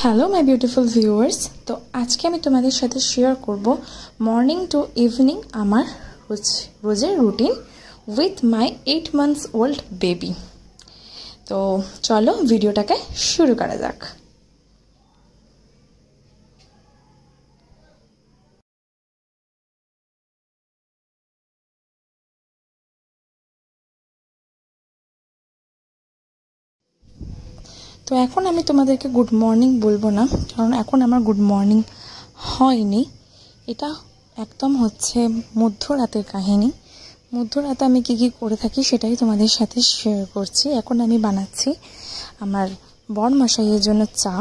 Hello my beautiful viewers. তো আজকে আমি তোমাদের সাথে শেয়ার করব মর্নিং টু ইভিনিং আমার রোজের routine with my 8 months old baby. তো চলো ভিডিওটাকে শুরু করা যাক। তো এখন আমি তোমাদেরকে গুড মর্নিং বলবো না, কারণ এখন আমার গুড মর্নিং হয়নি। এটা একদম হচ্ছে মধ্যরাতের কাহিনী। মধ্যরাতে আমি কী কী করে থাকি সেটাই তোমাদের সাথে শেয়ার করছি। এখন আমি বানাচ্ছি আমার বরমশাইয়ের জন্য চা।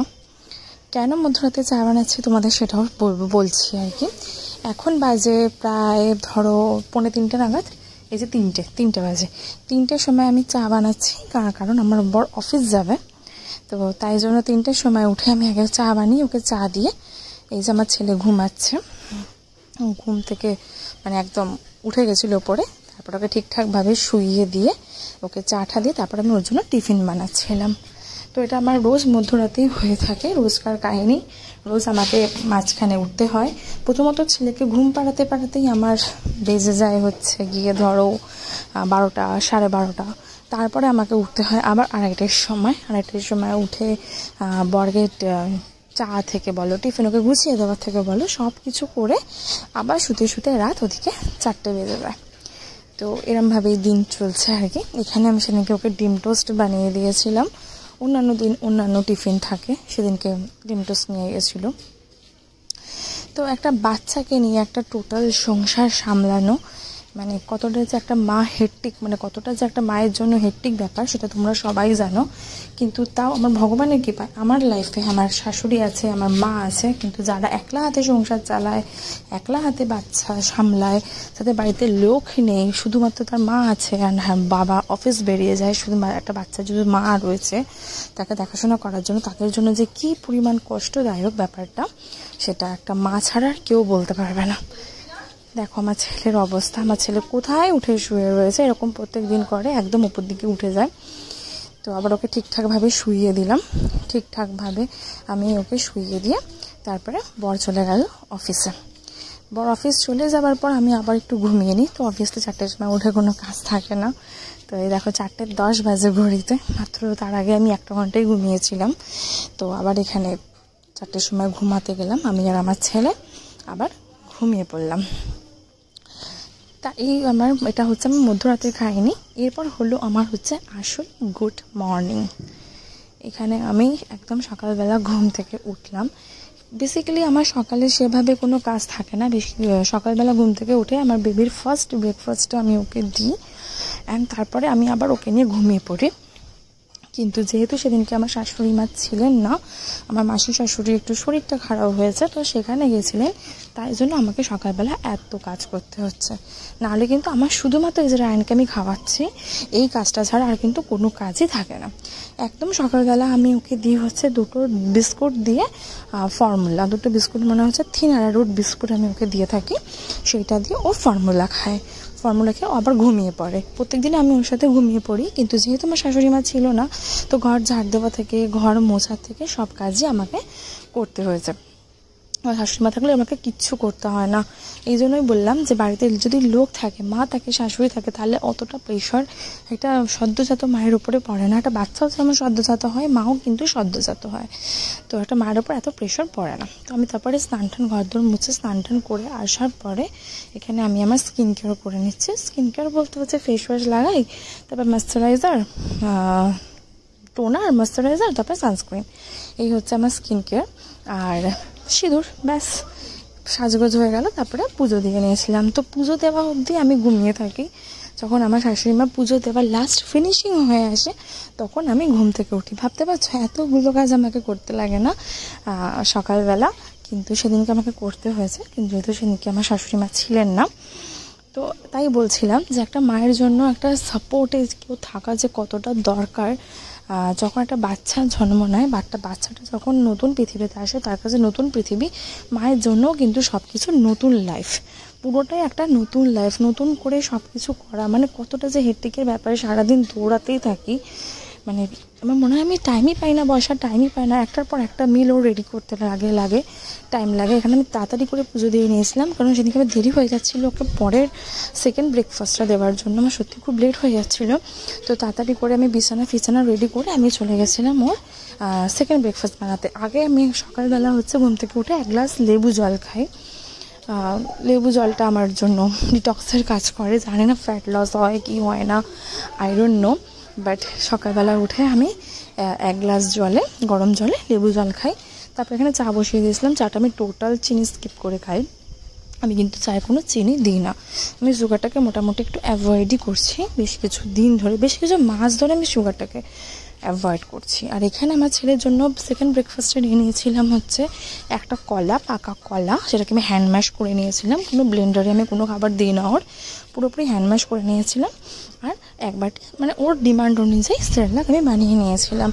কেন মধ্যরাতে চা বানাচ্ছি তোমাদের সেটাও বলছি আর কি। এখন বাজে প্রায় ধরো 2:45 নাগাদ। এই যে তিনটে বাজে, 3টের সময় আমি চা বানাচ্ছি, কারণ আমার বর অফিস যাবে। তো তাই জন্য 3টের সময় উঠে আমি আগে চা বানিয়ে ওকে চা দিয়ে, এই যে আমার ছেলে ঘুমাচ্ছে, ঘুম থেকে মানে একদম উঠে গেছিলো ওপরে, তারপর ওকে ঠিকঠাকভাবে শুইয়ে দিয়ে ওকে চাটা দিয়ে তারপর আমি ওর জন্য টিফিন বানাচ্ছিলাম। তো এটা আমার রোজ মধ্যরাতেই হয়ে থাকে, রোজকার কাহিনী। রোজ আমাকে মাঝখানে উঠতে হয়। প্রথমত ছেলেকে ঘুম পাড়াতেই আমার বেজে যায় হচ্ছে গিয়ে ধরো 12টা, 12:30। তারপরে আমাকে উঠতে হয় আবার আড়াইটার সময় উঠে বরকে চা থেকে বলো, টিফিন ওকে গুছিয়ে দেওয়ার থেকে বলো, সব কিছু করে আবার শুতে রাত ওদিকে 4টে বেজে যায়। তো এরমভাবেই দিন চলছে আর কি। এখানে আমি সেদিনকে ওকে ডিম টোস্ট বানিয়ে দিয়েছিলাম। অন্যান্য দিন অন্যান্য টিফিন থাকে, সেদিনকে ডিম টোস্ট নিয়ে গেছিলো। তো একটা বাচ্চাকে নিয়ে একটা টোটাল সংসার সামলানো মানে কতটা যে একটা মা হেক্টিক, মানে কতটা যে একটা মায়ের জন্য হেক্টিক ব্যাপার সেটা তোমরা সবাই জানো। কিন্তু তাও আমার ভগবানের কৃপায় আমার লাইফে আমার শাশুড়ি আছে, আমার মা আছে, কিন্তু যারা একলা হাতে সংসার চালায়, একলা হাতে বাচ্চা সামলায়, তাদের বাড়িতে লোক নেই, শুধুমাত্র তার মা আছে, আর বাবা অফিস বেরিয়ে যায়, শুধু একটা বাচ্চা যদি মা রয়েছে তাকে দেখাশোনা করার জন্য, তাদের জন্য যে কী পরিমাণ কষ্টদায়ক ব্যাপারটা সেটা একটা মা ছাড়া আর কেউ বলতে পারবে না। দেখো আমার ছেলের অবস্থা, আমার ছেলে কোথায় উঠে শুয়ে রয়েছে, এরকম প্রত্যেক দিন করে, একদম উপর দিকে উঠে যায়। তো আবার ওকে ঠিকঠাকভাবে শুইয়ে দিলাম, ঠিকঠাকভাবে আমি ওকে শুইয়ে দিয়ে তারপরে বর চলে গেল অফিসে। বর অফিস চলে যাবার পর আমি আবার একটু ঘুমিয়ে নিই। তো অফিসে 4টের সময় উঠে কোনো কাজ থাকে না। তো এই দেখো 4:10 বাজে ঘড়িতে, মাত্র তার আগে আমি 1 ঘন্টাই ঘুমিয়েছিলাম। তো আবার এখানে 4টের সময় ঘুমাতে গেলাম, আমি আর আমার ছেলে আবার ঘুমিয়ে পড়লাম। তা এটা হচ্ছে আমার মধ্যরাতের কাহিনী। এরপর হলো আমার হচ্ছে আসল গুড মর্নিং। এখানে আমি একদম সকালবেলা ঘুম থেকে উঠলাম। বেসিক্যালি আমার সকালে সেভাবে কোনো কাজ থাকে না, বেশি সকালবেলা ঘুম থেকে উঠে আমার বেবির ফার্স্ট ব্রেকফাস্টটা আমি ওকে দিই, অ্যান্ড তারপরে আমি আবার ওকে নিয়ে ঘুমিয়ে পড়ি। কিন্তু যেহেতু সেদিনকে আমার শাশুড়ি মা ছিলেন না, আমার মাসি শাশুড়ি একটু শরীরটা খারাপ হয়েছে, তো সেখানে গেছিলেন, তাই জন্য আমাকে সকালবেলা এত কাজ করতে হচ্ছে। নাহলে কিন্তু আমার শুধুমাত্র এই যে রায়নকে আমি খাওয়াচ্ছি এই কাজটা ছাড়া আর কিন্তু কোনো কাজই থাকে না। একদম সকালবেলা আমি ওকে দিই হচ্ছে 2টো বিস্কুট দিয়ে ফর্মুলা, 2টো বিস্কুট মনে হচ্ছে থিন অ্যারারুট বিস্কুট আমি ওকে দিয়ে থাকি, সেইটা দিয়ে ও ফর্মুলা খায়। ফর্মুলা খেয়ে আবার ঘুমিয়ে পড়ে। প্রত্যেকদিন আমি ওর সাথে ঘুমিয়ে পড়ি, কিন্তু যেহেতু আমার শাশুড়ি মা ছিল না, তো ঘর ঝাড় দেওয়া থেকে ঘর মোছা থেকে সব কাজই আমাকে করতে হয়েছে। আমার শাশুড়ি মা থাকলে আমাকে কিচ্ছু করতে হয় না। এই জন্যই বললাম যে বাড়িতে যদি লোক থাকে, মা থাকে, শাশুড়ি থাকে, তাহলে অতটা প্রেশার একটা সদ্যজাত মায়ের উপরে পড়ে না। একটা বাচ্চাও যেমন সদ্যজাত হয়, মাও কিন্তু সদ্যজাত হয়, তো একটা মায়ের উপর এত প্রেশার পড়ে না। তো আমি তারপরে ঘরদোর মুছে স্নান করে আসার পরে এখানে আমি আমার স্কিন কেয়ার করে নিচ্ছি। স্কিন কেয়ার বলতে হচ্ছে ফেস ওয়াশ লাগাই, তারপর ময়েশ্চারাইজার, টোনার, ময়েশ্চারাইজার, তারপর সানস্ক্রিন, এই হচ্ছে আমার স্কিন কেয়ার। আর সিঁদুর, ব্যাস সাজগোজ হয়ে গেল। তারপরে পুজো দিয়ে নিয়েছিলাম। তো পুজো দেওয়া অবধি আমি ঘুমিয়ে থাকি। যখন আমার শাশুড়ি মা পুজো দেওয়ার লাস্ট ফিনিশিং হয়ে আসে, তখন আমি ঘুম থেকে উঠি। ভাবতে পারছো এতগুলো কাজ আমাকে করতে লাগে না সকালবেলা, কিন্তু সেদিনকে আমাকে করতে হয়েছে। কিন্তু যেহেতু সেদিনকে আমার শাশুড়ি মা ছিলেন না, তো তাই বলছিলাম যে একটা মায়ের জন্য একটা সাপোর্টে কেউ থাকা যে কতটা দরকার। যখন একটা বাচ্চা জন্ম নেয়, বাচ্চাটা যখন নতুন পৃথিবীতে আসে, তার কাছে নতুন পৃথিবী, মায়ের জন্যও কিন্তু সব কিছু নতুন লাইফ, পুরোটাই একটা নতুন লাইফ, নতুন করে সব কিছু করা, মানে কতটা যে হেক্টিকের ব্যাপারে সারাদিন দৌড়াতেই থাকি। মানে আমার মনে হয় আমি টাইমই পাই না, বসার টাইমই পাই না, একটার পর একটা মিলও রেডি করতে লাগে টাইম লাগে। এখানে আমি তাড়াতাড়ি করে পুজো দিয়ে নিয়েছিলাম, কারণ সেদিকে আমার দেরি হয়ে যাচ্ছিলো ওকে পরের সেকেন্ড ব্রেকফাস্টটা দেওয়ার জন্য। আমার সত্যি খুব লেট হয়ে যাচ্ছিলো, তো তাড়াতাড়ি করে আমি বিছানা রেডি করে আমি চলে গেছিলাম ওর সেকেন্ড ব্রেকফাস্ট বানাতে। আগে আমি সকালবেলা হচ্ছে ঘুম থেকে উঠে এক গ্লাস লেবু জল খাই। লেবু জলটা আমার জন্য ডিটক্সের কাজ করে, জানি না ফ্যাট লস হয় কি হয় না, আই ডোন্ট নো, বাট সকালবেলা উঠে আমি এক গ্লাস জলে, গরম জলে লেবু জল খাই। তারপর এখানে চা বসিয়ে দিয়েছিলাম। চাটা আমি টোটাল চিনি স্কিপ করে খাই, আমি কিন্তু চায়ে কোনো চিনি দিই না। আমি সুগারটাকে মোটামুটি একটু অ্যাভয়েডই করছি বেশ কিছু দিন ধরে, বেশ কিছু মাস ধরে আমি সুগারটাকে অ্যাভয়েড করছি। আর এখানে আমার ছেলের জন্য সেকেন্ড ব্রেকফাস্টে নিয়ে নিয়েছিলাম হচ্ছে একটা কলা, পাকা কলা, সেটাকে আমি হ্যান্ড ম্যাশ করে নিয়েছিলাম। কোনো ব্লেন্ডারে আমি কোনো খাবার দিই না ওর, পুরোপুরি হ্যান্ড ম্যাশ করে নিয়েছিলাম। আর একবার মানে ওর ডিমান্ড অনুযায়ী সেরেলাক আমি বানিয়ে নিয়েছিলাম।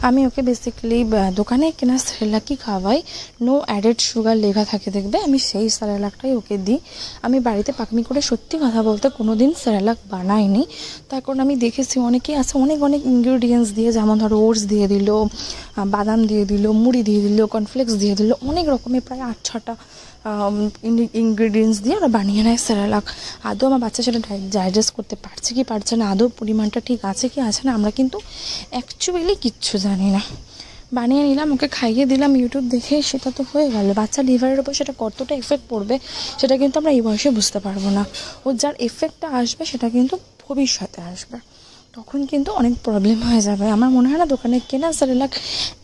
আমি ওকে বেসিক্যালি দোকানে কেনা সেরেলাকই খাওয়াই, নো অ্যাডেড সুগার লেখা থাকে দেখবে, আমি সেই সেরেলাকটাই ওকে দিই। আমি বাড়িতে পাকমি করে সত্যি কথা বলতে কোনো দিন সেরেলাক বানাইনি, তার কারণ আমি দেখেছি অনেকেই আছে অনেক ইনগ্রিডিয়েন্টস দিয়ে, যেমন ধরো ওটস দিয়ে দিল, বাদাম দিয়ে দিল, মুড়ি দিয়ে দিল, কর্নফ্লেক্স দিয়ে দিল, অনেক রকমের প্রায় 8-6টা ইনগ্রিডিয়েন্টস দিয়ে ওরা বানিয়ে নেয় সেরেলাক। আদৌ আমার বাচ্চা সেটা ডাইজেস্ট করতে পারছে কি পারছে না, আদৌ পরিমাণটা ঠিক আছে কি আছে না, আমরা কিন্তু অ্যাকচুয়ালি কিচ্ছু জানি না। বানিয়ে নিলাম, ওকে খাইয়ে দিলাম ইউটিউব দেখে, সেটা তো হয়ে গেল। বাচ্চা লিভারের ওপর সেটা কতটা এফেক্ট পড়বে সেটা কিন্তু আমরা এই বয়সে বুঝতে পারবো না। ওর যার এফেক্টটা আসবে সেটা কিন্তু ভবিষ্যতে আসবে, তখন কিন্তু অনেক প্রবলেম হয়ে যাবে। আমার মনে হয় না দোকানে কেনা সেরেলাক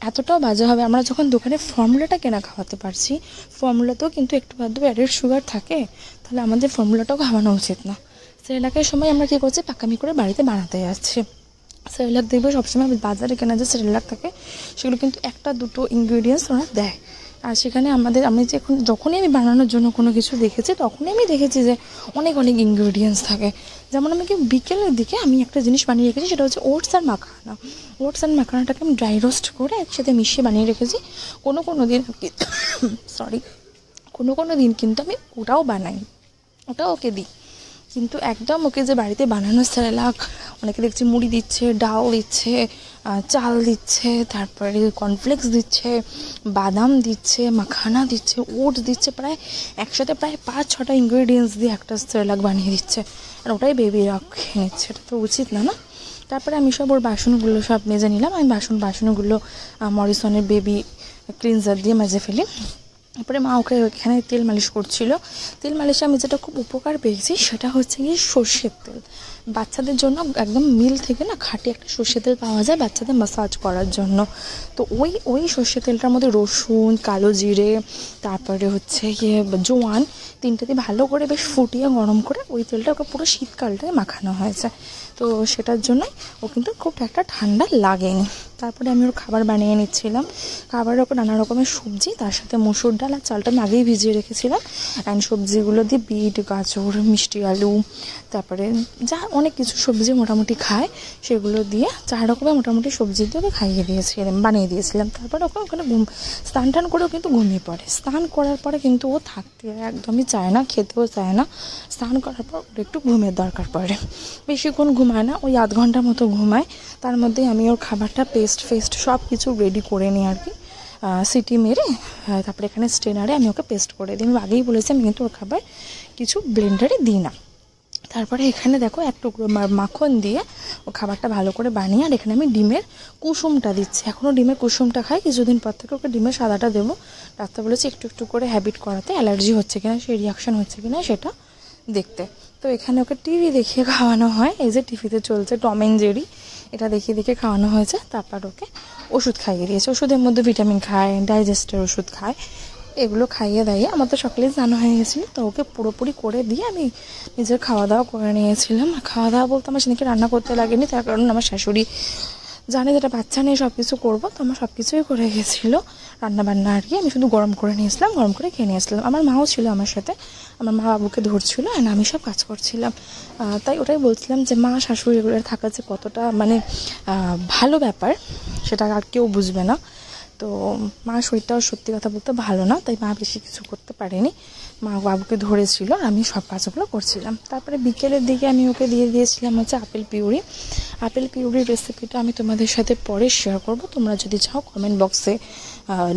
এতটাও বাজে হবে। আমরা যখন দোকানে ফর্মুলাটা কেনা খাওয়াতে পারছি, ফর্মুলাতেও কিন্তু একটু আধটু অ্যাডেড সুগার থাকে, তাহলে আমাদের ফর্মুলাটাও খাওয়ানো উচিত না। সেরেলাকের সময় আমরা কী করছি, পাকামি করে বাড়িতে বানাতে যাচ্ছি। সেরেলাক দেখবে সবসময় বাজারে কেনা যে সেরেলাক থাকে সেগুলো কিন্তু 1-2 ইনগ্রিডিয়েন্টস ওরা দেয়, আর সেখানে আমি যখনই আমি বানানোর জন্য কোনো কিছু দেখেছি তখনই আমি দেখেছি যে অনেক ইনগ্রিডিয়েন্টস থাকে। যেমন আমাকে বিকেলের দিকে আমি একটা জিনিস বানিয়ে রেখেছি, সেটা হচ্ছে ওটস আর মাখানাটাকে আমি ড্রাই রোস্ট করে একসাথে মিশিয়ে বানিয়ে রেখেছি। কোনো দিন কোনো দিন কিন্তু আমি ওটাও বানাই, ওটাও ওকে দিই। কিন্তু একদম ওকে যে বাড়িতে বানানো সেরেলাক, অনেকে দেখছি মুড়ি দিচ্ছে, ডাল দিচ্ছে, চাল দিচ্ছে, তারপরে কর্নফ্লেক্স দিচ্ছে, বাদাম দিচ্ছে, মাখানা দিচ্ছে, ওটস দিচ্ছে, একসাথে প্রায় 5-6টা ইনগ্রিডিয়েন্টস দিয়ে একটা সেরেলাক বানিয়ে দিচ্ছে, আর ওটাই বেবিরা খেয়ে নিচ্ছে। এটা তো উচিত না, না? তারপরে আমি সব ওর বাসনগুলো সব মেজে নিলাম। আমি বাসনগুলো মরিসনের বেবি ক্লিনজার দিয়ে মেজে ফেলি। তারপরে মা ওকে ওইখানে তেল মালিশ করছিল। তেল মালিশে আমি যেটা খুব উপকার পেয়েছি সেটা হচ্ছে গিয়ে সর্ষের তেল। বাচ্চাদের জন্য একদম মিল থেকে না খাঁটি একটা সর্ষের তেল পাওয়া যায় বাচ্চাদের ম্যাসাজ করার জন্য। তো ওই সর্ষের তেলটার মধ্যে রসুন, কালো জিরে, তারপরে হচ্ছে গিয়ে জোয়ান, 3টে দিয়ে ভালো করে বেশ ফুটিয়ে গরম করে ওই তেলটা ওকে পুরো শীতকালটায় মাখানো হয়েছে। তো সেটার জন্যই ও কিন্তু খুব একটা ঠান্ডা লাগেনি। তারপরে আমি ওর খাবার বানিয়ে নিচ্ছিলাম। খাবারের ওপর নানা রকমের সবজি, তার সাথে মসুর ডাল আর চালটা আমি আগেই ভিজিয়ে রেখেছিলাম। অ্যান্ড সবজিগুলো দিয়ে বিট, গাজর, মিষ্টি আলু, তারপরে যা অনেক কিছু সবজি মোটামুটি খায় সেগুলো দিয়ে 4 রকমের মোটামুটি সবজি দিয়ে ওকে বানিয়ে দিয়েছিলাম। তারপরে ওখানে স্নান টান করেও কিন্তু ঘুমিয়ে পড়ে। স্নান করার পরে কিন্তু ও থাকতে একদমই চায় না, খেতেও চায় না। স্নান করার পর ওর একটু ঘুমের দরকার পড়ে, বেশিক্ষণ ঘুমায় না, ওই 1/2 ঘন্টার মতো ঘুমায়। তার মধ্যেই আমি ওর খাবারটা পেস্ট সব কিছু রেডি করে নিই আর কি, সিটি মেরে। তারপরে এখানে স্ট্রেনারে আমি ওকে পেস্ট করে দিই। আমি আগেই বলেছি আমি কিন্তু ওর খাবার কিছু ব্লেন্ডারে দিই না। তারপরে এখানে দেখো 1 টুকরো মাখন দিয়ে ও খাবারটা ভালো করে বানিয়ে, আর এখানে আমি ডিমের কুসুমটা দিচ্ছি। এখনও ডিমের কুসুমটা খাই, কিছুদিন পর থেকে ওকে ডিমের সাদাটা দেবো। ডাক্তার বলেছে একটু করে হ্যাবিট করাতে, অ্যালার্জি হচ্ছে কিনা, সেই রিয়াকশান হচ্ছে কিনা সেটা দেখতে। তো এখানে ওকে টিভি দেখিয়ে খাওয়ানো হয়, এই যে টিভিতে চলছে টম অ্যান্ড জেরি, এটা দেখিয়ে খাওয়ানো হয়েছে। তারপর ওকে ওষুধ খাইয়ে দিয়েছে। ওষুধের মধ্যে ভিটামিন খায়, ডাইজেস্টের ওষুধ খায়, এগুলো খাইয়ে দাইয়ে আমার তো সকালেই জানা হয়ে গেছিলো। তো ওকে পুরোপুরি করে দিয়ে আমি নিজের খাওয়া দাওয়া করে নিয়েছিলাম। খাওয়া দাওয়া বলতে আমার সেদিকে রান্না করতে লাগেনি, তার কারণ আমার শাশুড়ি জানে যেটা বাচ্চা নিয়ে সব কিছু করবো, তো আমার সব কিছুই করে গেছিলো রান্নাবান্না আর কি। আমি শুধু গরম করে নিয়েছিলাম, গরম করে খেয়ে নিয়েছিলাম। আমার মাও ছিল আমার সাথে, আমার মা বাবুকে ধরছিল, অ্যান্ড আমি সব কাজ করছিলাম। তাই ওটাই বলছিলাম যে মা শাশুড়ি এগুলোর থাকা যে কতটা মানে ভালো ব্যাপার, সেটা আর কেউ বুঝবে না। তো তো মা শরীরটাও সত্যি কথা বলতে ভালো না, তাই মা বেশি কিছু করতে পারেনি। মা বাবুকে ধরেছিল, আমি সব কাজগুলো করছিলাম। তারপরে বিকেলের দিকে আমি ওকে দিয়ে দিয়েছিলাম হচ্ছে আপেল পিউরি। আপেল পিউরির রেসিপিটা আমি তোমাদের সাথে পরে শেয়ার করব। তোমরা যদি চাও কমেন্ট বক্সে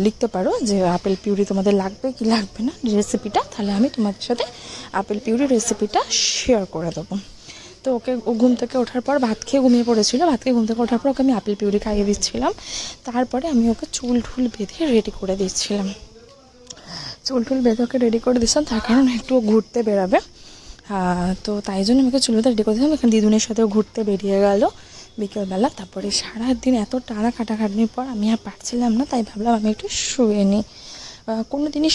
লিখতে পারো যে আপেল পিউরি তোমাদের লাগবে কি লাগবে না রেসিপিটা, তাহলে আমি তোমাদের সাথে আপেল পিউরির রেসিপিটা শেয়ার করে দেবো। তো ওকে ঘুম থেকে ওঠার পর ভাত খেয়ে ঘুমিয়ে পড়েছিল, ভাত খেয়ে ঘুম থেকে ওঠার পর ওকে আমি আপেল পিউরি খাইয়ে দিচ্ছিলাম। তারপরে আমি ওকে চুল ঠুল বেঁধে রেডি করে দিচ্ছিলাম। চুল টুল বেঁধে ওকে রেডি করে দিচ্ছিলাম, তার কারণ একটু ঘুরতে বেরাবে। তো তাই জন্য আমাকে চুল বেঁধে রেডি করে দিলাম। এখানে দিদুনের সাথেও ঘুরতে বেরিয়ে গেল বিকেলবেলা। তারপরে সারাদিন এত টানা খাটাখাটনির পর আমি আর পারছিলাম না, তাই ভাবলাম আমি একটু শুয়ে নিই। কোনো দিনই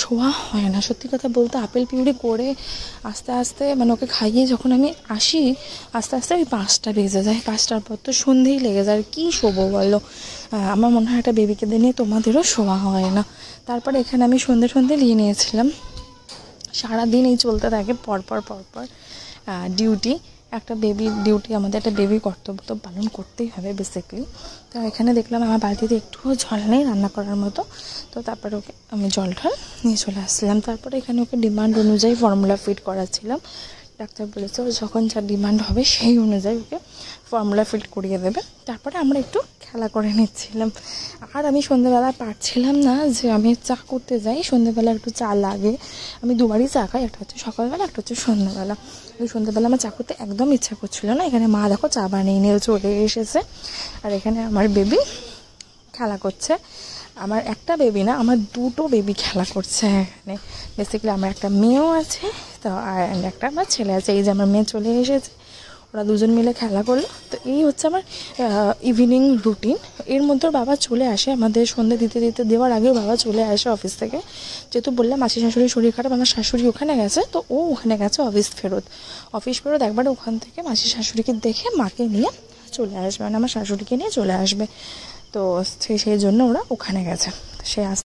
শোয়া হয় না সত্যি কথা বলতে। আপেল পিউরি করে আস্তে আস্তে মানে ওকে খাইয়ে যখন আমি আসি আস্তে আস্তে ওই 5টা বেজে যায়। 5টার পর তো সন্ধেই লেগে যায়, আর কী শোবো বলো। আমার মনে হয় একটা বেবিকে নিয়ে তোমাদেরও শোয়া হয় না। তারপরে এখানে আমি সন্ধে নিয়ে নিয়েছিলাম। সারাদিন এই চলতে থাকে পরপর ডিউটি। একটা বেবির ডিউটি, আমাদের একটা বেবি কর্তব্য তো পালন করতেই হবে বেসিক্যালি। তো এখানে দেখলাম আমার বালতিতে একটুও জল নেই রান্না করার মতো, তো তারপরে ওকে আমি জল নিয়ে চলে আসলাম। তারপরে এখানে ওকে ডিমান্ড অনুযায়ী ফর্মুলা ফিট করাচ্ছিলাম। ডাক্তার বলেছে ও যখন যা ডিমান্ড হবে সেই অনুযায়ী ওকে ফর্মুলা ফিট করিয়ে দেবে। তারপরে আমরা একটু খেলা করে নিচ্ছিলাম। আর আমি সন্ধ্যেবেলা পারছিলাম না যে আমি চা করতে যাই, সন্ধ্যেবেলা একটু চা লাগে। আমি দুবারই চা খাই, একটা হচ্ছে সকালবেলা, একটা হচ্ছে সন্ধ্যেবেলা। ওই সন্ধ্যেবেলা আমার চা করতে একদম ইচ্ছা করছিল না। এখানে মা দেখো চা বানিয়ে নিয়ে চলে এসেছে, আর এখানে আমার বেবি খেলা করছে। আমার একটা বেবি না, আমার 2টো বেবি খেলা করছে এখানে। বেসিক্যালি আমার একটা মেয়েও আছে, তো আর একটা আমার ছেলে আছে। এই যে আমার মেয়ে চলে এসেছে, ওরা দুজন মিলে খেলা করলো। তো এই হচ্ছে আমার ইভিনিং রুটিন। এর মধ্যে বাবা চলে আসে, আমাদের সন্ধ্যে দিতে দেওয়ার আগেও বাবা চলে আসে অফিস থেকে। যেহেতু বললাম মাসি শাশুড়ির শরীর খারাপ, আমার শাশুড়ি ওখানে গেছে, তো ও ওখানে গেছে অফিস ফেরত একবারে ওখান থেকে মাসি শাশুড়িকে দেখে মাকে নিয়ে চলে আসবে, মানে আমার শাশুড়িকে নিয়ে চলে আসবে। তো সেই জন্য ওরা ওখানে গেছে। সে